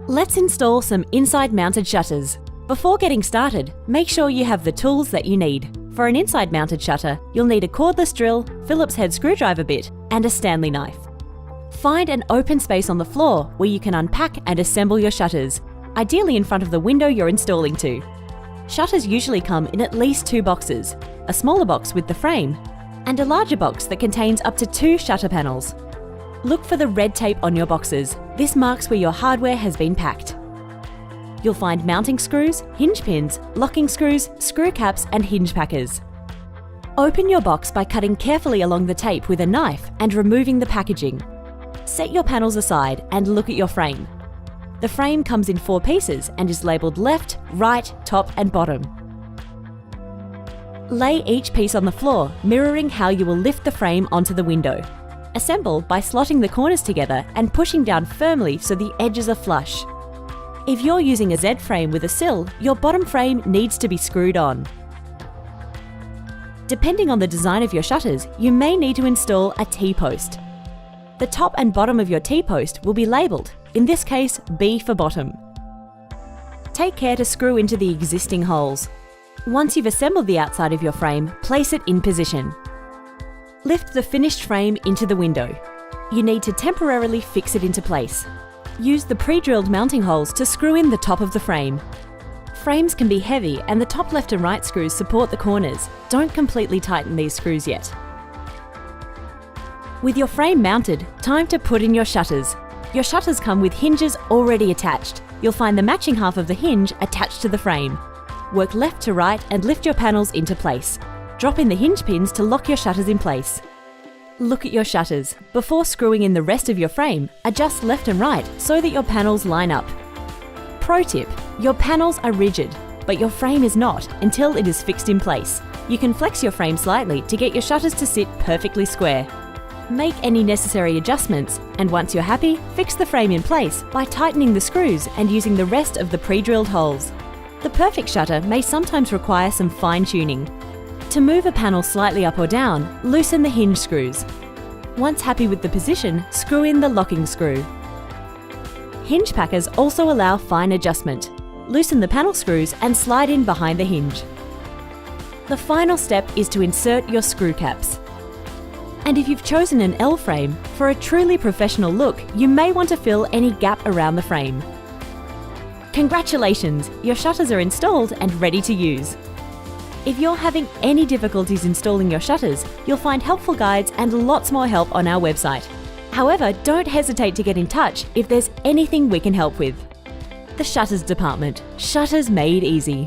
Let's install some inside-mounted shutters. Before getting started, make sure you have the tools that you need. For an inside-mounted shutter, you'll need a cordless drill, Phillips head screwdriver bit, and a Stanley knife. Find an open space on the floor where you can unpack and assemble your shutters, ideally in front of the window you're installing to. Shutters usually come in at least 2 boxes, a smaller box with the frame, and a larger box that contains up to 2 shutter panels. Look for the red tape on your boxes. This marks where your hardware has been packed. You'll find mounting screws, hinge pins, locking screws, screw caps, and hinge packers. Open your box by cutting carefully along the tape with a knife and removing the packaging. Set your panels aside and look at your frame. The frame comes in 4 pieces and is labelled left, right, top, and bottom. Lay each piece on the floor, mirroring how you will lift the frame onto the window. Assemble by slotting the corners together and pushing down firmly so the edges are flush. If you're using a Z-frame with a sill, your bottom frame needs to be screwed on. Depending on the design of your shutters, you may need to install a T-post. The top and bottom of your T-post will be labelled, in this case B for bottom. Take care to screw into the existing holes. Once you've assembled the outside of your frame, place it in position. Lift the finished frame into the window. You need to temporarily fix it into place. Use the pre-drilled mounting holes to screw in the top of the frame. Frames can be heavy and the top left and right screws support the corners. Don't completely tighten these screws yet. With your frame mounted, time to put in your shutters. Your shutters come with hinges already attached. You'll find the matching half of the hinge attached to the frame. Work left to right and lift your panels into place. Drop in the hinge pins to lock your shutters in place. Look at your shutters. Before screwing in the rest of your frame, adjust left and right so that your panels line up. Pro tip: your panels are rigid, but your frame is not until it is fixed in place. You can flex your frame slightly to get your shutters to sit perfectly square. Make any necessary adjustments, and once you're happy, fix the frame in place by tightening the screws and using the rest of the pre-drilled holes. The perfect shutter may sometimes require some fine-tuning. To move a panel slightly up or down, loosen the hinge screws. Once happy with the position, screw in the locking screw. Hinge packers also allow fine adjustment. Loosen the panel screws and slide in behind the hinge. The final step is to insert your screw caps. And if you've chosen an L frame, for a truly professional look, you may want to fill any gap around the frame. Congratulations! Your shutters are installed and ready to use. If you're having any difficulties installing your shutters, you'll find helpful guides and lots more help on our website. However, don't hesitate to get in touch if there's anything we can help with. The Shutters Department. Shutters made easy.